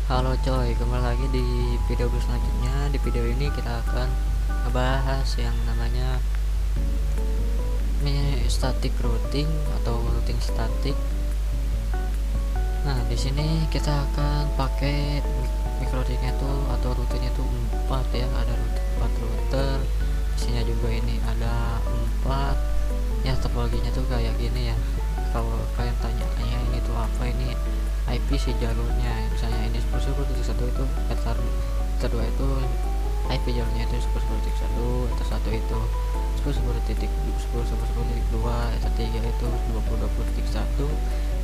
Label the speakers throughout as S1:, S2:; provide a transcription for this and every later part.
S1: Halo coy, kembali lagi di video selanjutnya. Di video ini kita akan ngebahas yang namanya static routing atau routing static. Nah, di sini kita akan pakai mikrotiknya tuh atau rutenya tuh 4 ya. Ada 4 router. Isinya juga ini ada 4. Ya, topologinya tuh kayak gini ya. Kalau kalian tanya-tanya ini tuh apa, ini IP sih jalurnya. Misalnya ini 10.10.1 itu ether 2 itu IP jalurnya itu 10.10.1, ether 1 itu 10.10.2, ether 3 itu 20.20.1,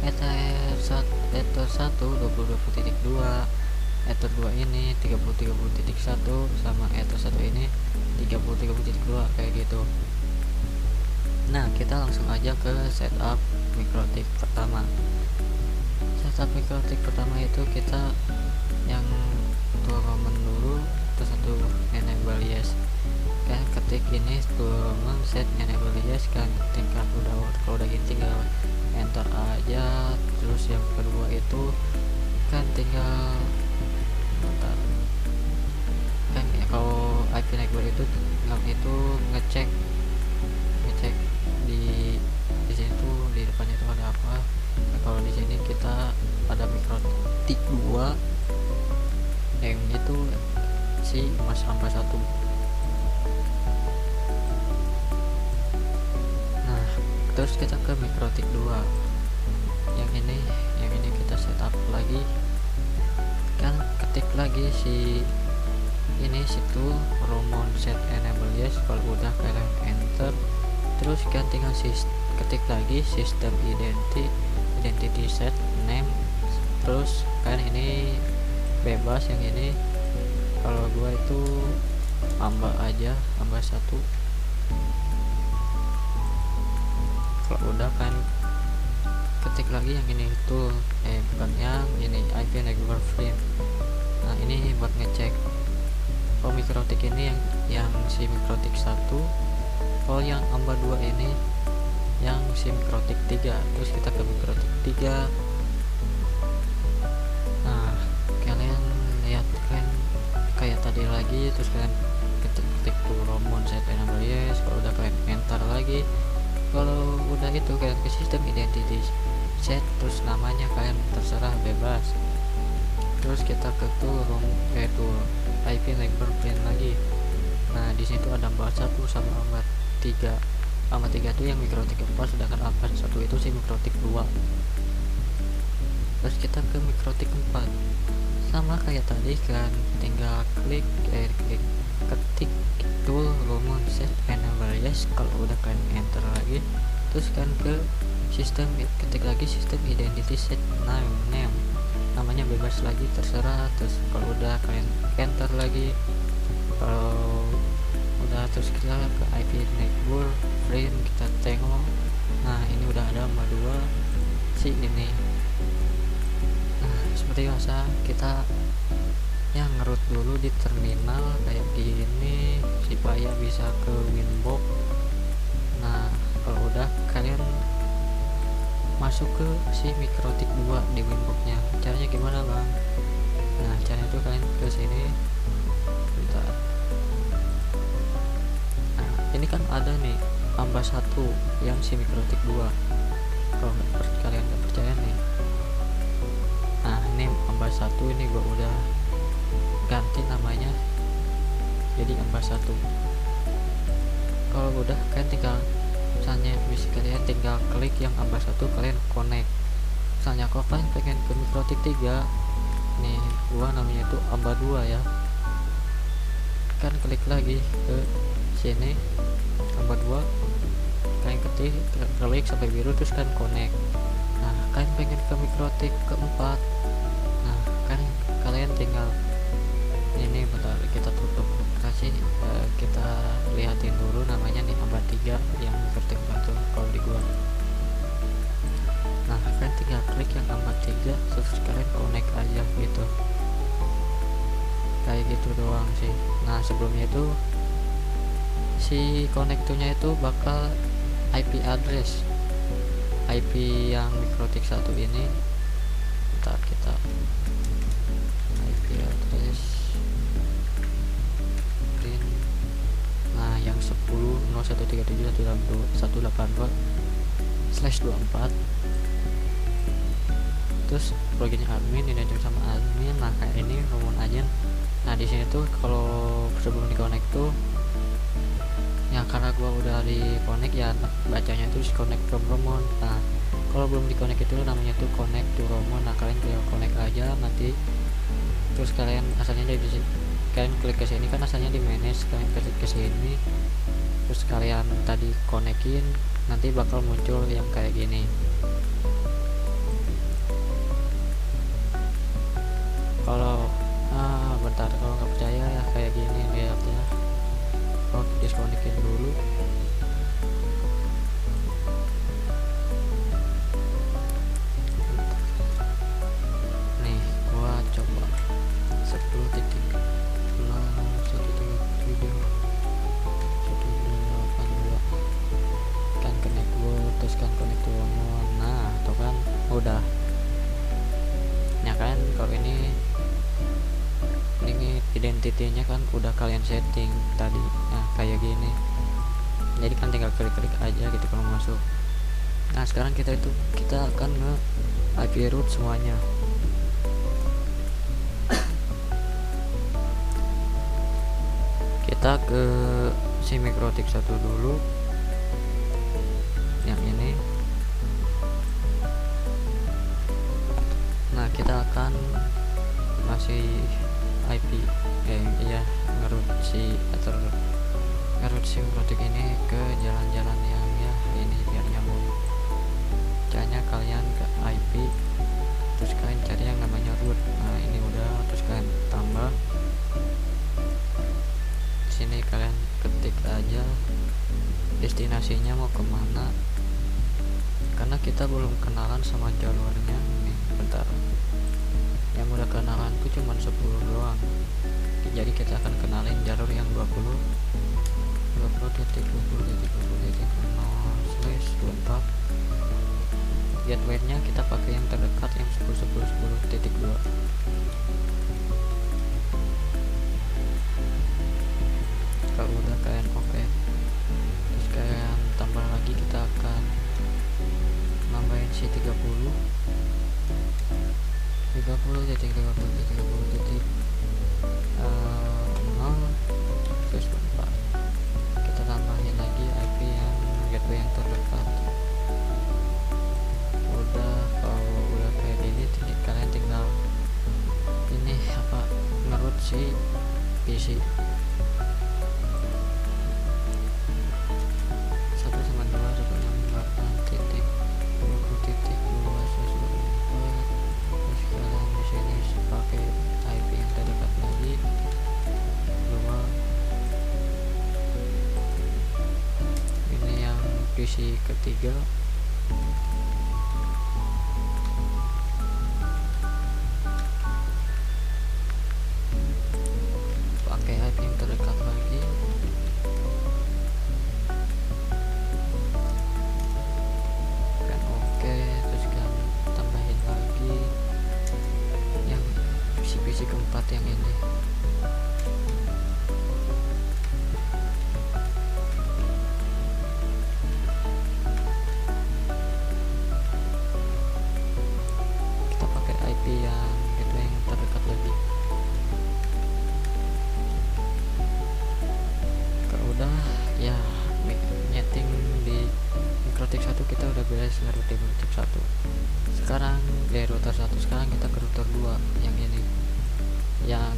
S1: ether 1 20.20.2, ether 2 ini 30.30.1, sama ether 1 ini 30.30.2 kayak gitu. Nah, kita langsung aja ke setup mikrotik pertama. Setup mikrotik pertama itu kita yang turun dulu, terus satu enable yes kan, ketik ini turun set enable yes kan, tinggal kalau udah gini tinggal enter aja. Terus yang kedua itu kan tinggal bentar kan ya, kalau IP network itu ngecek di sini tuh di depan itu ada apa. Nah, kalau di sini kita ada mikrotik 2 yang itu si mas angka 1. Nah, terus kita ke mikrotik 2 yang ini kita setup lagi kan, ketik lagi si ini situ Roman set enable yes. Kalau udah kalian enter, terus kan tinggal ketik lagi sistem identity set name. Terus kan ini bebas, yang ini kalau gua itu amba aja, amba 1. Kalau udah kan ketik lagi yang ini itu bukan yang ini IP network frame. Nah, ini buat ngecek. Kalau mikrotik ini yang si mikrotik 1. Kalau yang amba 2 ini yang si mikrotik 3. Terus kita ke mikrotik 3. Nah, kalian lihat kan kayak tadi lagi, terus kalian ketik tuh Roman set enable yes. Kalau udah kalian enter lagi, kalau udah itu kalian ke sistem identity set, terus namanya kalian terserah bebas. Terus kita ke tuh IP network plane lagi. Nah, di situ ada amba 1 sama amba 3. Amba 3 itu yang mikrotik 4, sedangkan amba 1 itu si mikrotik 2. Terus kita ke mikrotik 4 sama kayak tadi kan, tinggal ketik tool Roman set enable yes. Kalau udah kalian enter lagi, terus kan ke sistem, ketik lagi sistem identity set name, namanya bebas lagi terserah. Terus kalau udah kalian enter lagi, kalau udah terus kita ke IP network frame, kita tengok. Nah, ini udah ada amba 2 si ini. Nah, seperti biasa kita yang ngerut dulu di terminal kayak gini supaya bisa ke Winbox. Nah, kalau udah kalian masuk ke si mikrotik 2 di Winboxnya. Caranya gimana bang? Nah, caranya itu kalian ke sini. Bentar. Nah, ini kan ada nih amba 1 yang si mikrotik 2. Kalau kalian nggak percaya nih, nah ini amba 1 ini gua udah ganti namanya jadi amba 1. Kalau udah kalian tinggal, misalnya kalian tinggal klik yang amba 1, kalian connect. Misalnya kalau kalian pengen ke mikrotik 3 nih, gua namanya itu amba 2 ya, kan klik lagi ke sini amba 2, kalian klik sampai biru, terus kan connect. Nah, kalian pengen ke mikrotik keempat, nah kan kalian tinggal ini, bentar kita tutup kita lihatin dulu namanya nih amba 3 yang mikrotik 4 kalau di gua. Nah, kalian tinggal klik yang amba 3, terus kalian connect aja gitu, kayak gitu doang sih. Nah, sebelumnya itu si konektornya itu bakal IP address IP yang mikrotik 1 ini. Bentar kita 192.168.24. Terus pluginnya admin identik sama admin. Nah kayak ini rumun aja. Nah di sini tuh kalau sebelum di connect tuh ya karena gua udah di connect ya bacanya tuh connect from Romon. Nah kalau belum di connect itu namanya tuh connect to Romon. Nah kalian tinggal connect aja nanti, terus kalian asalnya dari sini, kalian klik ke sini kan asalnya di manage, kalian klik ke sini terus kalian tadi konekin, nanti bakal muncul yang kayak gini. Kalau bentar, kalau nggak percaya ya kayak gini lihat ya. Oh disconnectin dulu. Nih gua coba 10.0.1.7 kan connect dulu, terus kan connect to Romon. Nah tuh kan udah ya kan. Kalau ini identitinya kan udah kalian setting tadi. Nah kayak gini, jadi kan tinggal klik-klik aja gitu kalau masuk. Nah sekarang kita akan nge IP root semuanya. Kita ke si Mikrotik 1 dulu, yang ini. Nah kita akan masih IP ngerut si Mikrotik ini ke jalan-jalan yang ya ini biar nyambung. Caranya kalian ke IP, terus kalian cari yang namanya root. Nah ini udah, terus kalian tambah sini, kalian ketik aja destinasinya mau kemana, karena kita belum kenalan sama jalurnya nih. Bentar, yang udah kenalan tuh cuma 10 doang, jadi kita akan kenalin jalur yang 20.20.20.0/24. gateway-nya kita pakai yang terdekat yang 10.10.10.2. kalau udah kalian oke, terus kalian tambah lagi, kita akan nambahin si 30 titik 0/4. Kita tambahin lagi IP yang gateway yang terdekat. Udah, kalau udah kayak gini kalian tinggal ini ngerut si PC 192.168.20.2/24. terus kalian di sini pakai IP yang terdekat lagi 2. Ini yang PC ketiga. Pakai IP yang terdekat lagi. Kan oke, terus kan tambahin lagi yang PC keempat yang ini. Kita pakai IP yang itu yang terdekat lagi. Kalau udah ya nyeting di Mikrotik 1 kita udah beres ngerutin Mikrotik 1. Sekarang dari router 1 sekarang kita ke router 2 yang ini, yang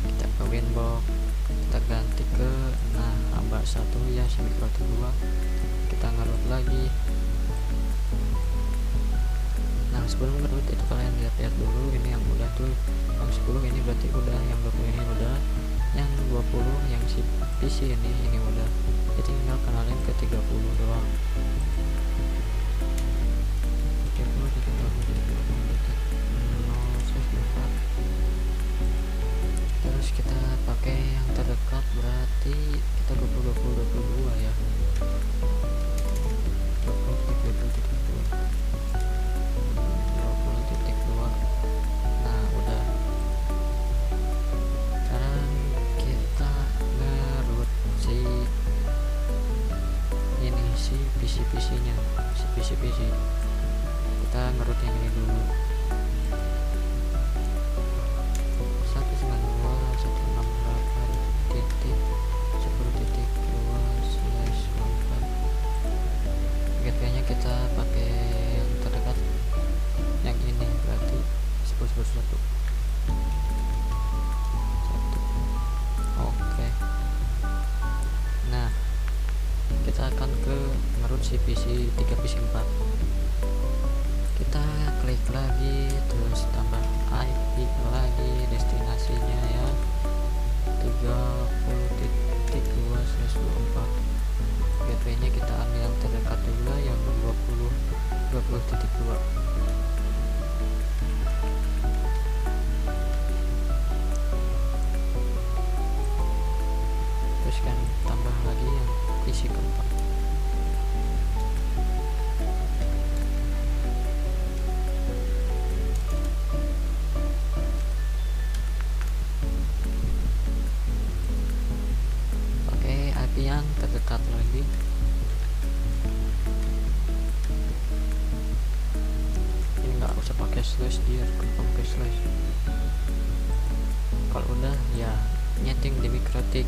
S1: kita ke Winbox, kita ganti ke hamba 1 ya si Mikrotik 2. kita ngerut lagi. Nah sebelum ngerut itu kalian lihat dulu, ini yang udah tuh yang 10 ini berarti udah, yang 20 ini udah, yang 20 yang si PC ini udah. Jadi tinggal kenalin ke 30 doang. 30.20.0/4. Terus kita pakai yang terdekat, berarti kita 20.20.22 ya. 20.22. Nah udah. Sekarang kita ngerut si PC 3 PC 4. Kita klik lagi, terus tambah IP lagi, destinasinya ya 30.2/24. gateway nya kita ambil yang terdekat dulu, yang 20.2. terus kan tambah lagi yang PC keempat. pakai IP yang terdekat lagi. Ini nggak usah pakai slash, dia pakai slash. Kalau udah ya nyeting di Mikrotik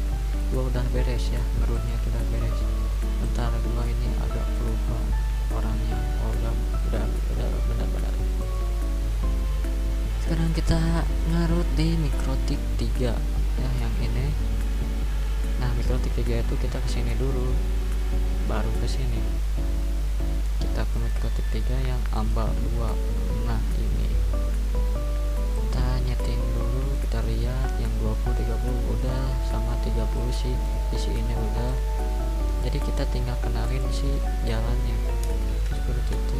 S1: gua udah beres ya, ngerunnya udah beres. Bentar gua ini agak lupa orangnya. Udah benar-benar. Sekarang kita ngerut di Mikrotik 3 ya, yang ini. Nah, Mikrotik 3 itu kita kesini dulu, baru kesini. Kita ke Mikrotik 3 yang ambal 2. Nah, ini kita nyeting dulu, kita lihat yang 20-30 udah, sama 30 sih isi ini udah. Jadi kita tinggal kenalin si jalannya seperti itu.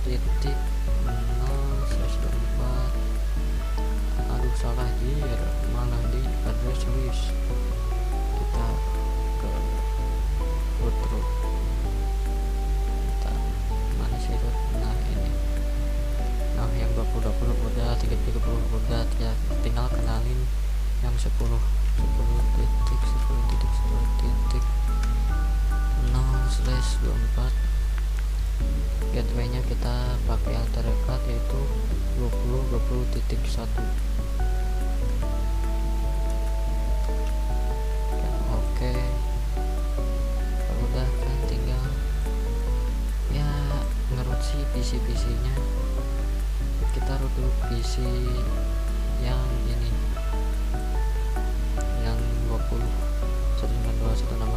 S1: Titik 0/24. Aduh, salah jir, malah di address list. Kita ke root. Mana sih root? Nah, ini. Nah, yang 20 udah, 30 udah, ya tinggal kenalin yang 10 titik 0/24. gateway nya kita pakai yang terdekat, yaitu 20.1. Oke. Kalau udah kan tinggal ya ngerut si PC nya. Kita root dulu PC yang ini, yang 20 192 168 1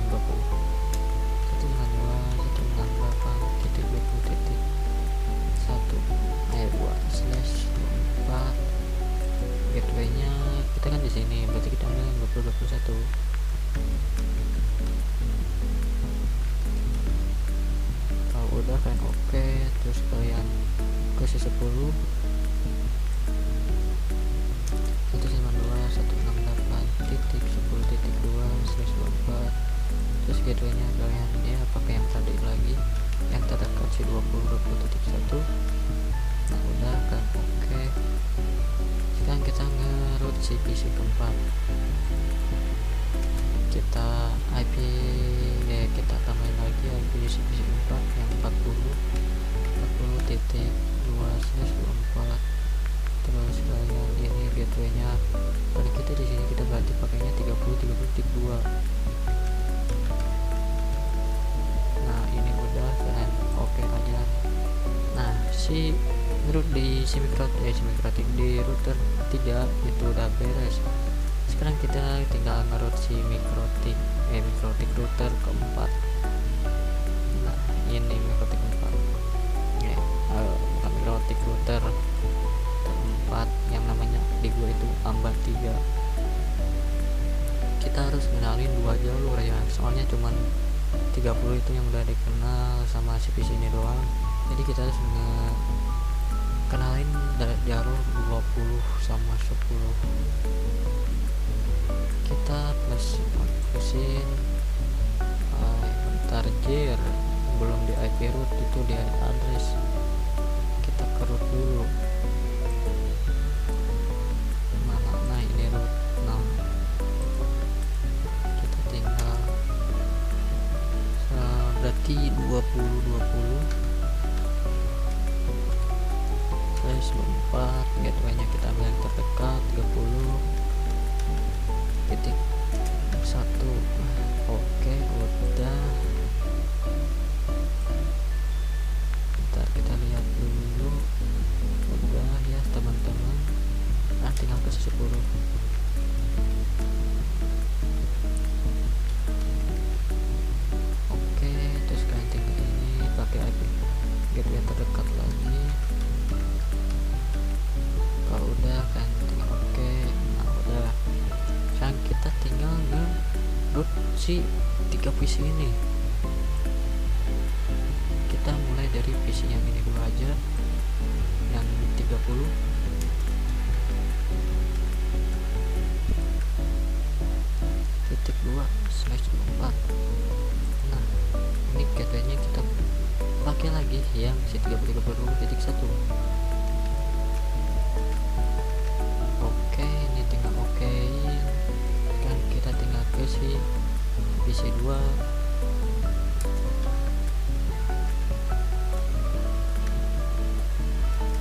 S1: gateway nya kita kan di sini, berarti kita ambil yang 2021. Kalau udah kan oke, terus kalian ke si 10 192.168.10.2/24. terus gateway nya kalian ya pakai yang tadi lagi, yang terdekat si 20.1. Nah, udah kan oke. Sekarang kita ngerut si PC keempat. Kita IP ya, kita tambahin lagi IP si PC keempat yang 40.2/24. terus kalian ini gateway nya, kalau kita di sini kita berarti pakainya 30.2. Nah, ini udah, kalian oke aja. Nah, si root di si Mikrotik di router 3 itu udah beres. Sekarang kita tinggal ngerut si Mikrotik router keempat. Nah, ini Mikrotik keempat ya, bukan Mikrotik router keempat yang namanya di gua itu ambal 3. Kita harus kenalin 2 jalur ya, soalnya cuman 30 itu yang udah dikenal sama si PC ini doang. Jadi kita harus kenalin jalur 20 sama 10. Kita plusin bentar jir, belum di IP root, itu di address. Kita ke root dulu. Nah, ini root. Nah, kita tinggal berarti 20/24. gateway nya kita ambil yang terdekat 30.1. oke, udah. si 3 PC ini. Kita mulai dari PC yang ini dulu aja, yang 30. Titik 2/24. Nah, ini gateway-nya kita pakai lagi yang si 30.1. Oke, ini tinggal okein kan, kita tinggal ke si PC 2.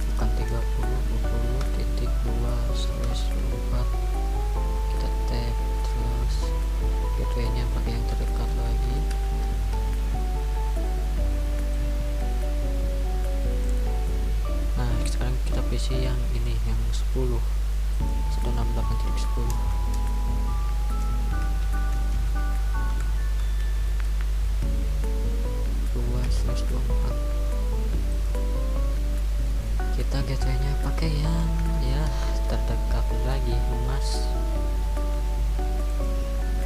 S1: Bukan 20.20.2/24. Kita tap terus gateway-nya pakai yang terdekat lagi. Nah, sekarang kita PC yang ini, yang 10 168.10. Kita gateway-nya pakai yang ya terdekat lagi, emas.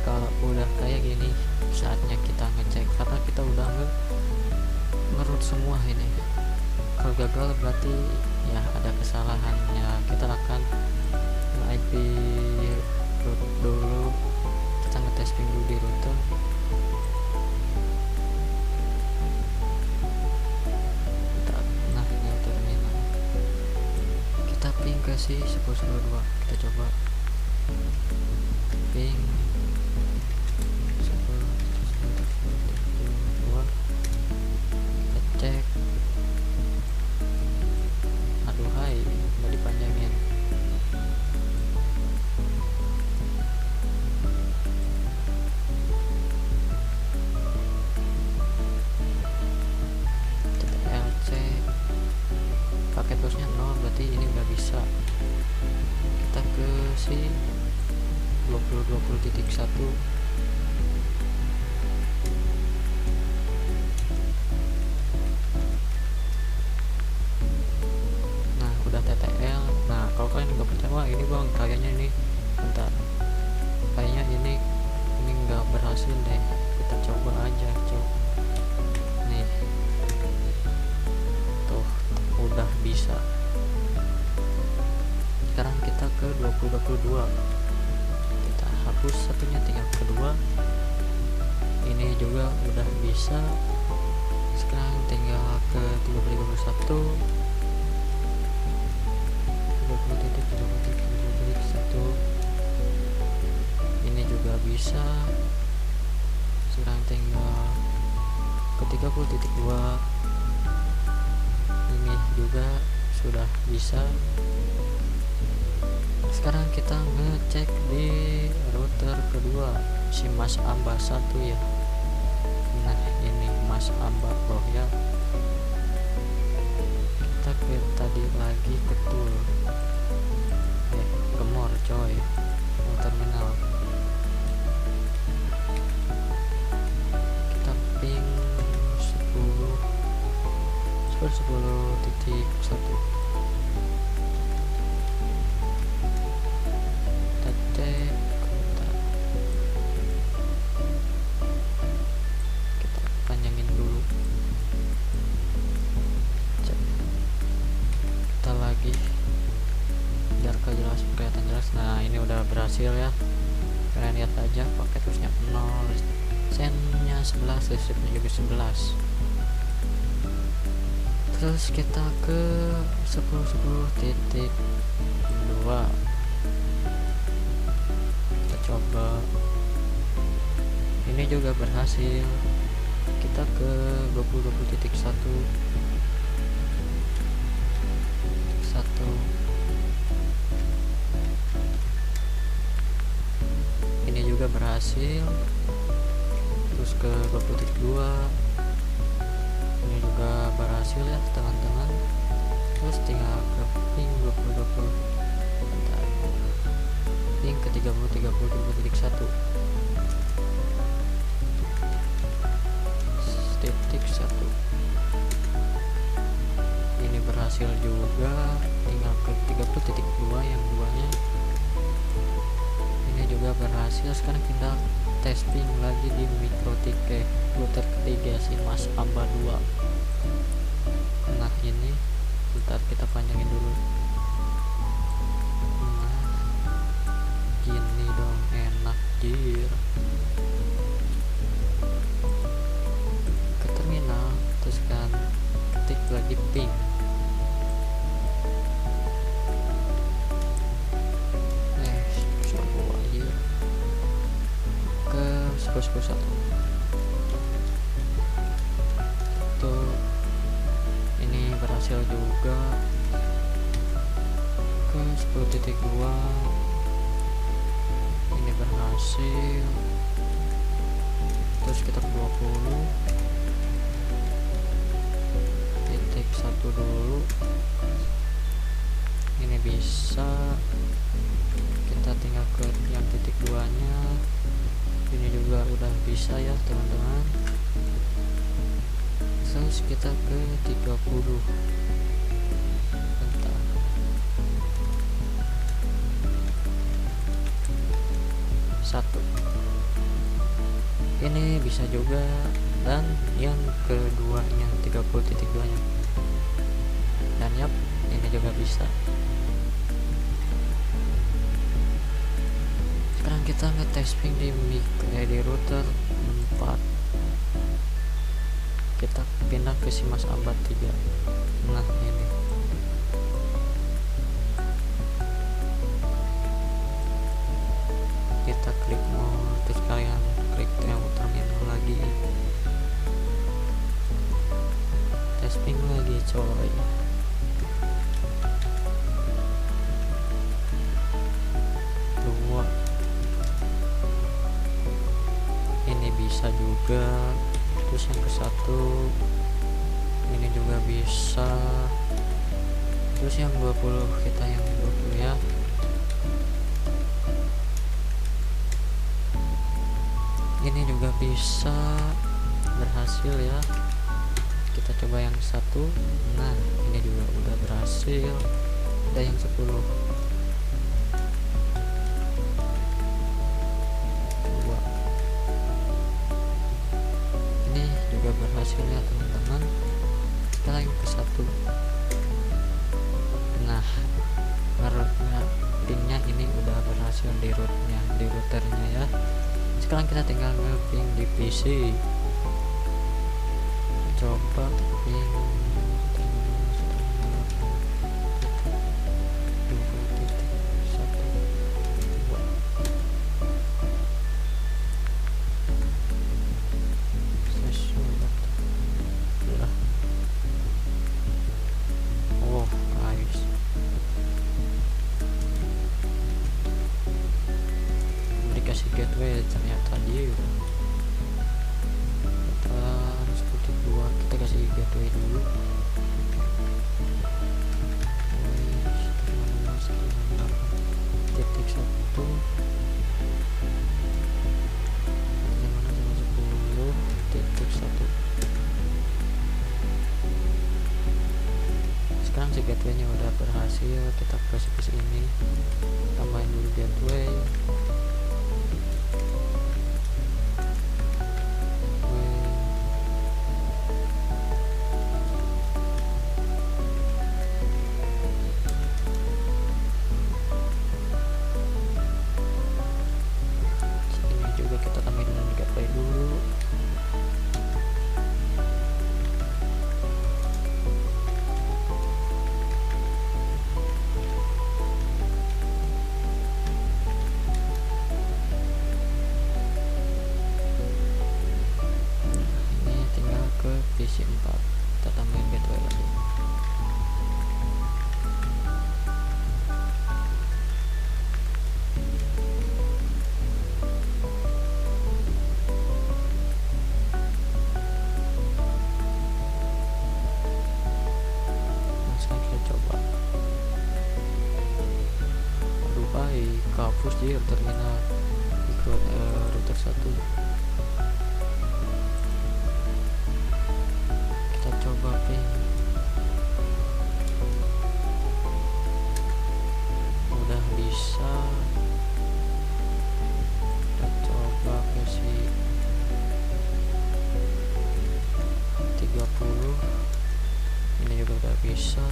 S1: Kalau udah kayak gini, saatnya kita ngecek, karena kita udah ngerut semua ini. Kalau gagal berarti ya ada kesalahan, ya kita akan IP root dulu, kita ngetesting dulu di router. Nah, ini terminal, kita ping ke si 10.10.2. kita coba ping 10.10.2, kita cek. Aduhai, udah dipanjangin. Paket terusnya 0, berarti ini nggak bisa. Kita ke si 20.20.1. Nah, udah TTL. Nah, kalau kalian nggak percaya, ini bang kayaknya ini bentar, kayaknya ini nggak berhasil deh. Kita coba aja, nih tuh udah bisa. Sekarang kita ke 20.22. kita hapus satunya, tinggal kedua. Ini juga udah bisa. Sekarang tinggal ke 30.21. 20.30.1. ini juga bisa. Sekarang tinggal ke 30.2. ini juga sudah bisa. Sekarang kita ngecek di router kedua, si Mas Amba 1 ya. Nah, ini Mas Amba Royal. Kita ke tadi lagi ke tool, gemor coy, terminal. Kita ping 10.10.1. Kita panjangin dulu. Kita lagi biar kelihatan jelas. Nah, ini udah berhasil ya. Kalian lihat aja, paket terusnya 0, sennya 11, listriknya juga 11. Terus kita ke 10.10.2. kita coba, ini juga berhasil. Kita ke 20.20.1. ini juga berhasil. Terus ke 20.2. ini juga berhasil ya teman-teman. Terus tinggal ke ping 20.20. ping ke 30.30.1. titik 1. ini berhasil juga. Tinggal ke 30.2 yang duanya. ini juga berhasil. Sekarang kita testing lagi di mikrotik router ketiga si Mas Aba 2. Nah ini bentar kita panjangin dulu. Nah gini dong, enak jir. Ke terminal terus kan ketik lagi ping. Ke 101 tuh, ini berhasil juga. Ke 10.2 ini berhasil. Terus kita ke 20.1 dulu, ini bisa. Kita tinggal ke yang titik 2 nya, ini juga udah bisa ya teman-teman. Terus kita ke 30. Bentar. Satu. Ini bisa juga, dan yang keduanya 30.2 nya. Dan yap, ini juga bisa. Sekarang kita ngetesting di di router 4. Kita pindah ke si Mas Aba 3. Nah ini kita klik mode, terus kalian klik yang terminal lagi, testing lagi coy. Dua ini bisa juga. Terus yang ke 1 ini juga bisa. Terus yang 20 kita yang 20 ya. Ini juga bisa, berhasil ya. Kita coba yang 1. Nah ini juga udah berhasil. Ada yang 10. Berhasil ya teman-teman. Kita lagi ke 1. Nah pingnya ini udah berhasil di routernya ya. Sekarang kita tinggal nge-ping di PC. Coba ping gateway. Ternyata dia kita seperti 2, kita kasih gateway dulu. Titik 1 10.1. Sekarang si gateway nya udah berhasil. Kita kasih ke sini, tambahin dulu gateway. Kita tambahin gateway dulu. Ini tinggal ke PC 4, kita tambahin gateway lagi. Hapus dia terminal router 1. Kita coba ping, udah bisa. juga udah bisa.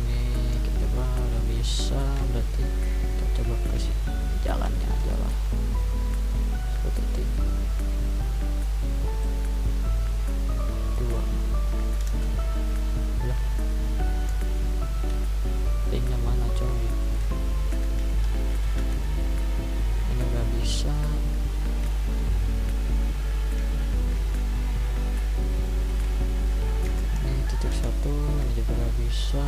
S1: Ini kita coba udah bisa, berarti kita coba kasih jalannya aja lah seperti itu. 2 lah, linknya mana coy? Ini udah bisa. Ini titik 1, ini juga udah bisa.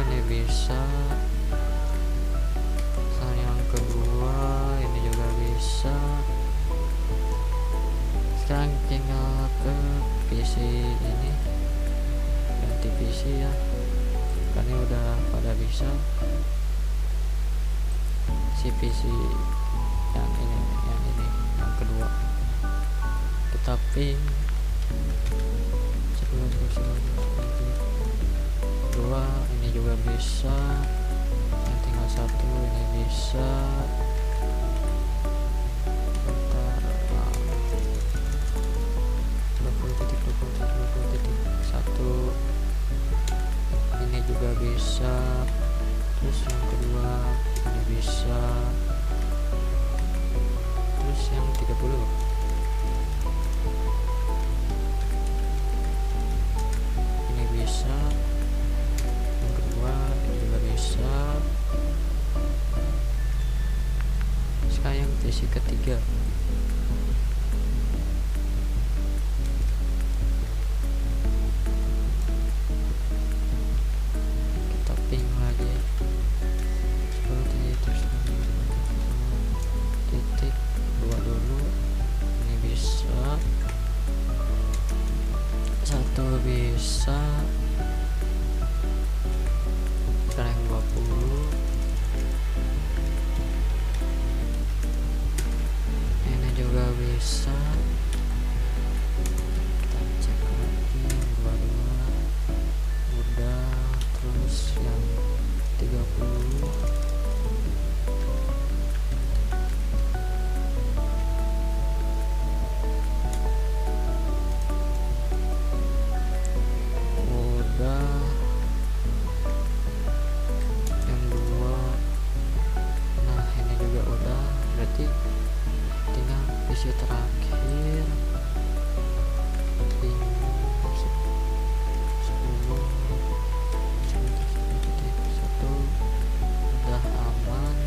S1: Ini bisa. Yang kedua ini juga bisa. Sekarang tinggal ke PC ini, ganti PC ya, kan ini udah pada bisa. Si PC yang ini yang kedua kita ping dua, ini juga bisa. Yang tinggal 1 ini bisa. Bentar, 20.1 ini juga bisa. Terus yang kedua ini bisa. Terus yang 30 ini bisa. Yang kedua ini juga bisa. Sekarang yang PC ketiga kita ping lagi seperti itu. Titik 2 dulu, ini bisa. 1 bisa. Sekarang 20 ini juga bisa. Kita cek lagi yang 22 udah. Terus yang 30 udah. Yang 2 nah ini juga udah, berarti tinggal PC terakhir. Ping 10 udah aman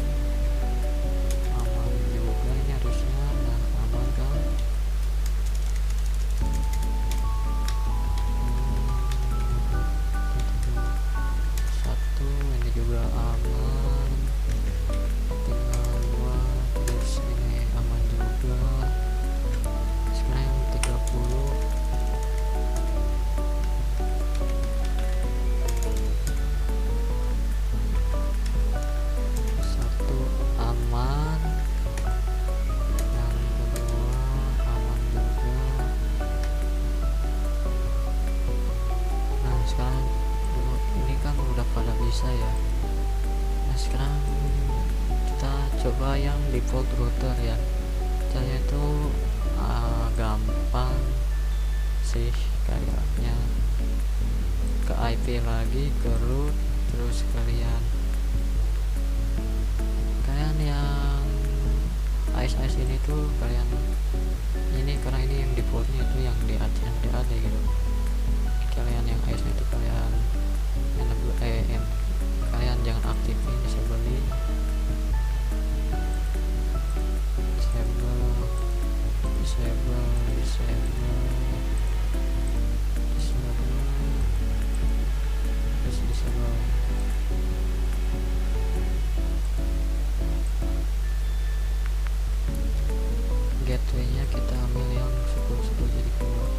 S1: juga ini harusnya. Nah aman kan. Satu ini juga aman. Tinggal 2, terus ini aman juga. Sekarang yang 30 1 aman. Yang kedua aman juga. Nah sekarang ini kan udah pada bisa ya. Nah sekarang kita coba yang default router ya. Caranya itu gampang sih kayaknya. Ke IP lagi, ke root, terus kalian yang AS ini tuh kalian ini, karena ini yang defaultnya itu yang DAD gitu. Kalian yang AS itu kalian kalian jangan aktifin, disable gateway-nya kita ambil yang 10 jadi keluar.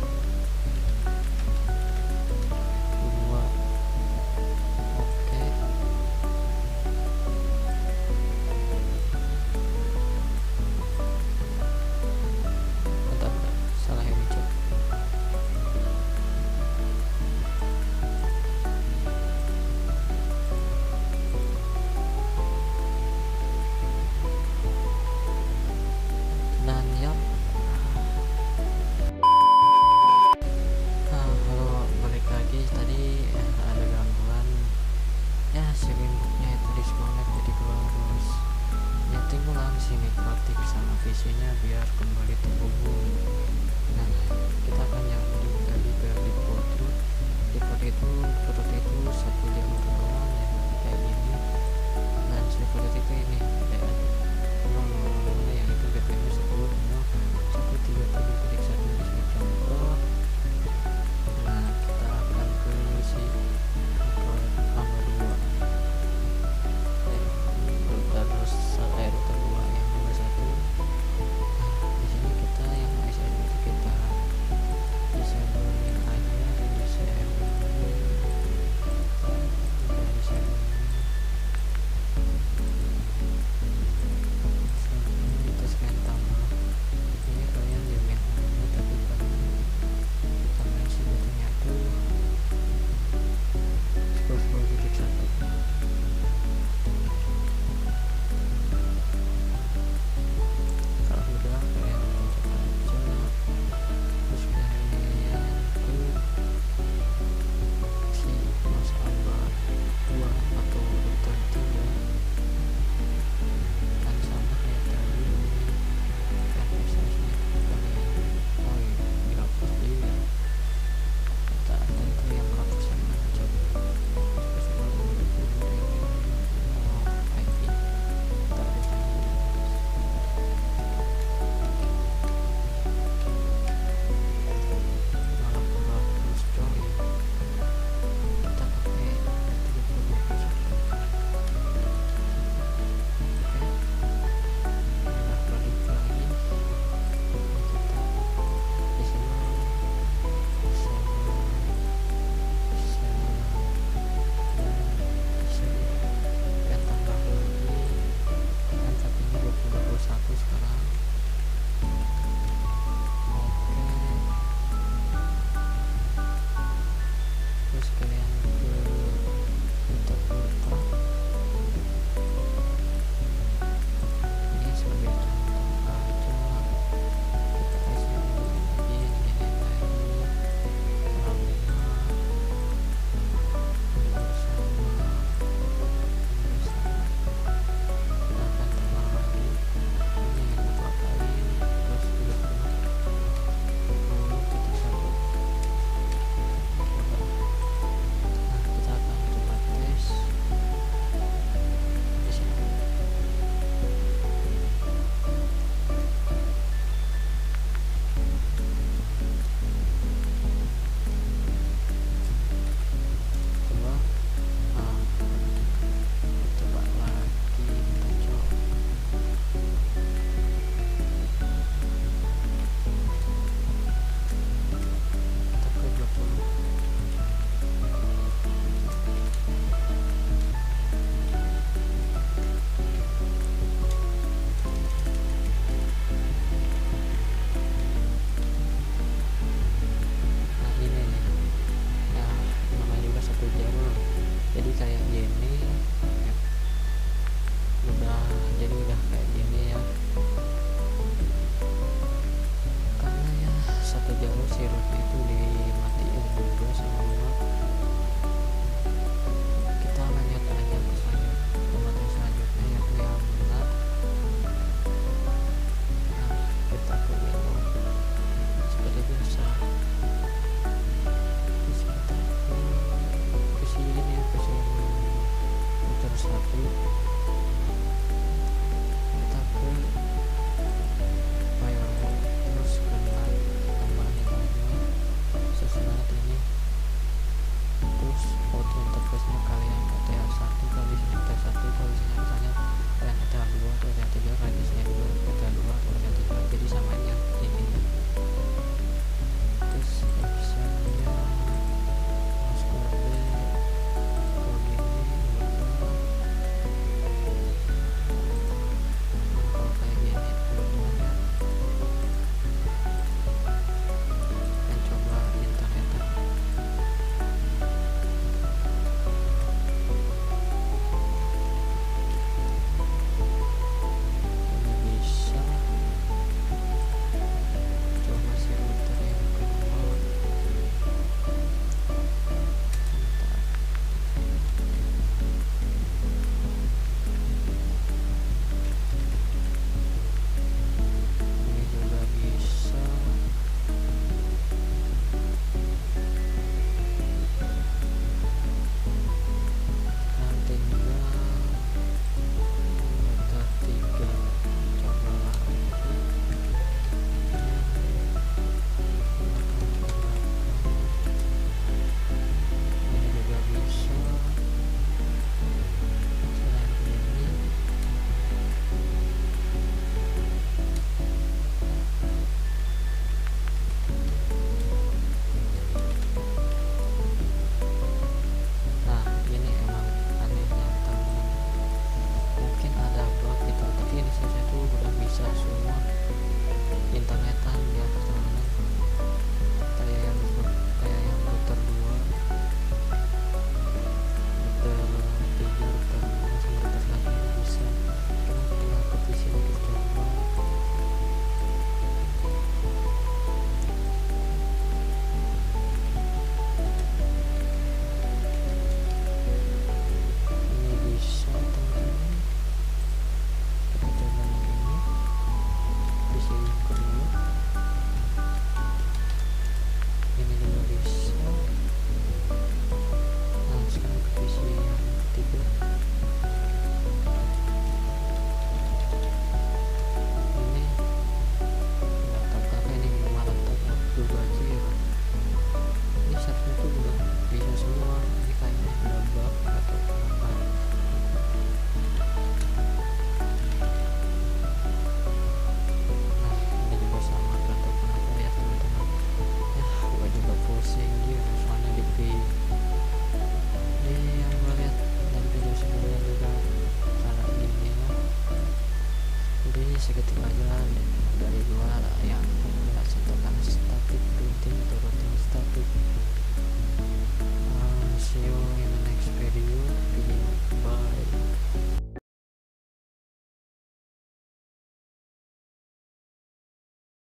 S1: interface-nya